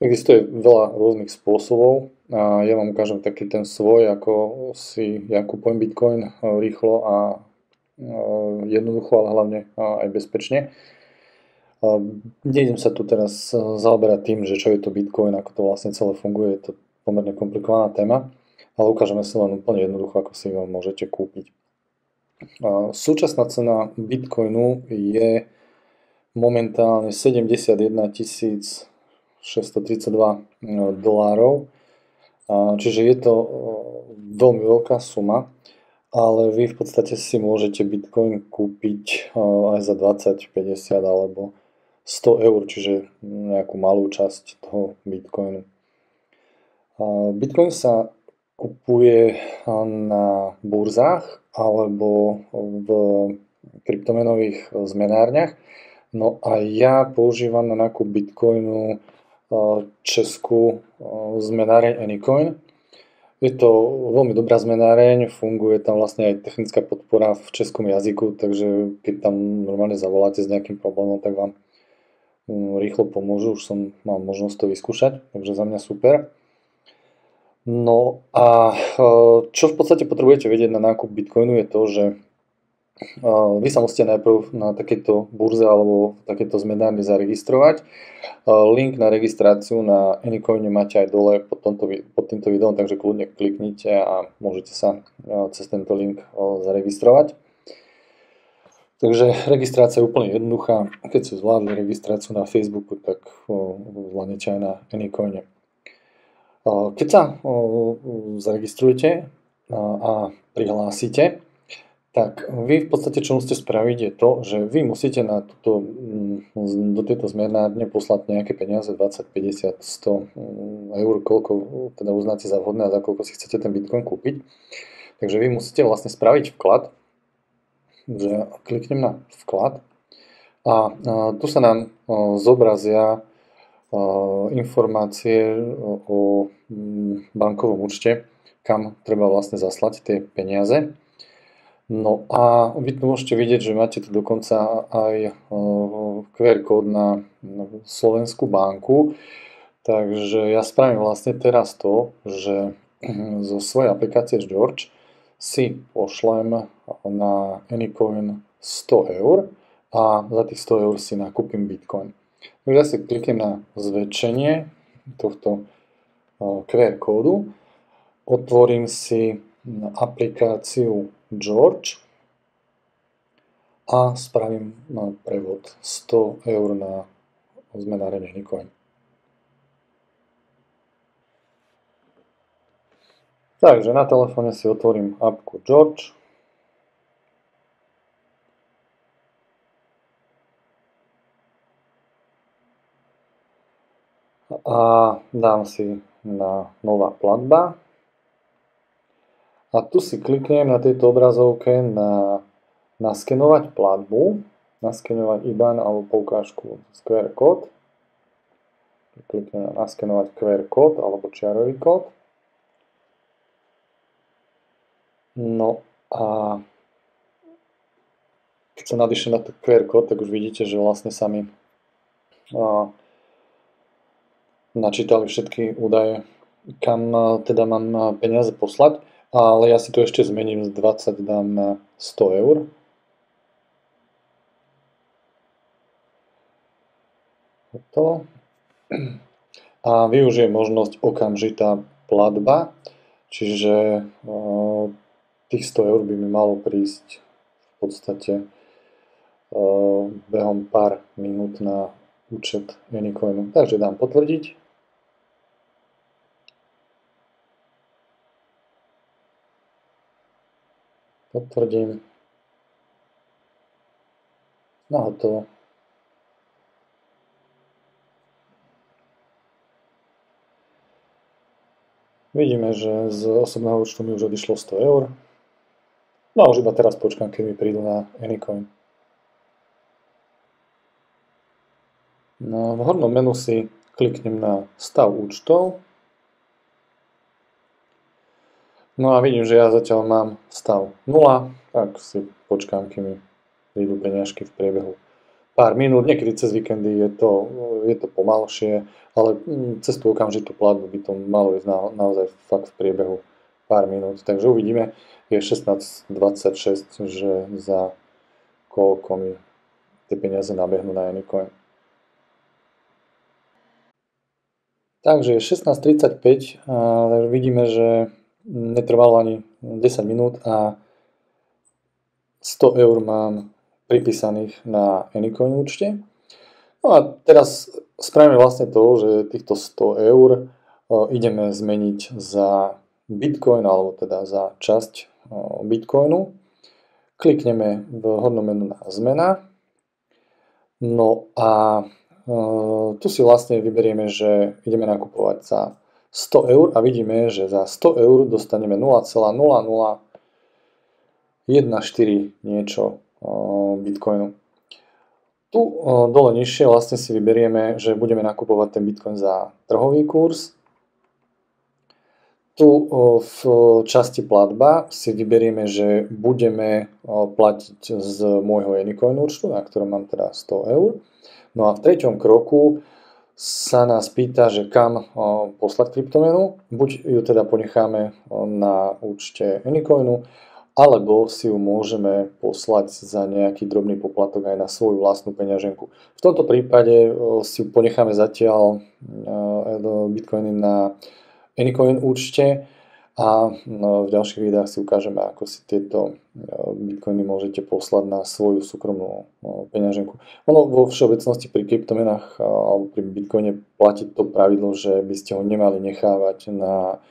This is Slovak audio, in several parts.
Existuje veľa rôznych spôsobov a ja vám ukážem taký ten svoj, ako si ja kúpujem Bitcoin rýchlo a jednoducho, ale hlavne aj bezpečne. Nejdem sa tu teraz zaoberať tým, že čo je to Bitcoin, ako to vlastne celé funguje, je to pomerne komplikovaná téma, ale ukážeme si len úplne jednoducho, ako si ho môžete kúpiť. Súčasná cena Bitcoinu je momentálne 71 632 dolárov, čiže je to veľmi veľká suma, ale vy v podstate si môžete Bitcoin kúpiť aj za 20, 50 alebo 100 eur, čiže nejakú malú časť toho Bitcoinu. Bitcoin sa kupuje na burzách alebo v kryptomenových zmenárniach. No a ja používam na nákup Bitcoinu českú zmenáreň Anycoin. Je to veľmi dobrá zmenáreň, funguje tam vlastne aj technická podpora v českom jazyku, takže keď tam normálne zavoláte s nejakým problémom, tak vám rýchlo pomôžu. Už som mal možnosť to vyskúšať, takže za mňa super. No a čo v podstate potrebujete vedieť na nákup Bitcoinu je to, že vy sa musíte najprv na takéto burze alebo v takéto zmenárni zaregistrovať. Link na registráciu na Anycoine máte aj dole pod týmto videom, takže kľudne kliknite a môžete sa cez tento link zaregistrovať. Takže registrácia je úplne jednoduchá. Keď ste zvládli registráciu na Facebooku, tak zvládnete aj na Anycoine. Keď sa zaregistrujete a prihlásite, tak vy v podstate čo musíte spraviť je to, že vy musíte do tejto zmenárne poslať nejaké peniaze, 20, 50, 100 eur, koľko teda uznáte za vhodné a za koľko si chcete ten Bitcoin kúpiť. Takže vy musíte vlastne spraviť vklad, že kliknem na vklad a tu sa nám zobrazia informácie o bankovom účte, kam treba vlastne zaslať tie peniaze. No a vy tu môžete vidieť, že máte tu dokonca aj QR kód na Slovenskú banku. Takže ja spravím vlastne teraz to, že zo svojej aplikácie George si pošlem na Anycoin 100 eur a za tých 100 eur si nakúpim Bitcoin. Takže ja si kliknem na zväčšenie tohto QR kódu, otvorím si aplikáciu George a spravím prevod 100 eur na zmenáreň Anycoin. Takže na telefóne si otvorím appku George. A dám si na nová platba. A tu si kliknem na tejto obrazovke na naskenovať platbu, naskenovať IBAN alebo poukážku z QR kód. Kliknem na naskenovať QR kód alebo čiarový kód. No a keď sa nadýšem na ten QR kód, tak už vidíte, že vlastne sa mi načítali všetky údaje, kam teda mám peniaze poslať. Ale ja si to ešte zmením, z 20 dám na 100 eur. Toto. A využijem možnosť okamžitá platba, čiže tých 100 eur by mi malo prísť v podstate behom pár minút na účet Anycoinu. Takže dám potvrdiť. Potvrdím. No hotovo. Vidíme, že z osobného účtu mi už odišlo 100 eur. No a už iba teraz počkám, keď mi prídu na Anycoin. No, v hornom menu si kliknem na stav účtov. No a vidím, že ja zatiaľ mám stav 0, tak si počkám, kým mi prídu peniažky v priebehu pár minút, niekedy cez víkendy je to pomalšie, ale cez tú okamžitú platbu by to malo ísť naozaj fakt v priebehu pár minút. Takže uvidíme, je 16:26, že za koľko mi tie peniaze nabehnú na Anycoin. Takže je 16:35 a vidíme, že netrvalo ani 10 minút a 100 eur mám pripísaných na Anycoin účte. No a teraz spravíme vlastne to, že týchto 100 eur ideme zmeniť za Bitcoin, alebo teda za časť Bitcoinu. Klikneme v hornom menu na zmena. No a tu si vlastne vyberieme, že ideme nakupovať za 100 eur a vidíme, že za 100 eur dostaneme 0,0014 niečo Bitcoinu. Tu dole nižšie vlastne si vyberieme, že budeme nakupovať ten Bitcoin za trhový kurz. Tu v časti platba si vyberieme, že budeme platiť z môjho Anycoin účtu, na ktorom mám teda 100 eur. No a v treťom kroku sa nás pýta, že kam poslať kryptomenu. Buď ju teda ponecháme na účte Anycoinu, alebo si ju môžeme poslať za nejaký drobný poplatok aj na svoju vlastnú peňaženku. V tomto prípade si ponecháme zatiaľ Bitcoiny na Anycoin účte a v ďalších videách si ukážeme, ako si tieto Bitcoiny môžete poslať na svoju súkromnú peňaženku. Ono vo všeobecnosti pri kryptomenách alebo pri Bitcoine platí to pravidlo, že by ste ho nemali nechávať na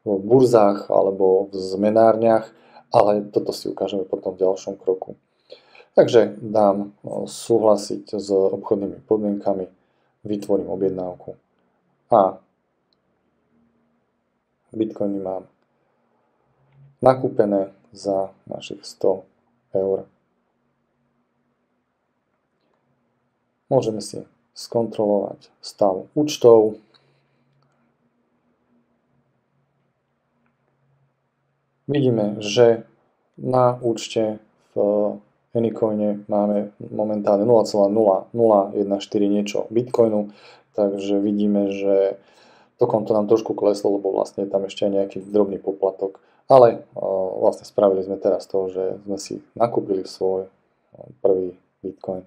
burzách alebo v zmenárniach, ale toto si ukážeme potom v ďalšom kroku. Takže dám súhlasiť s obchodnými podmienkami, vytvorím objednávku a Bitcoiny mám nakúpené za našich 100 eur. Môžeme si skontrolovať stav účtov. Vidíme, že na účte v Anycoine máme momentálne 0,0014 niečo Bitcoinu, takže vidíme, že to konto nám trošku kleslo, lebo vlastne je tam ešte aj nejaký drobný poplatok. Ale vlastne spravili sme teraz to, že sme si nakúpili svoj prvý Bitcoin.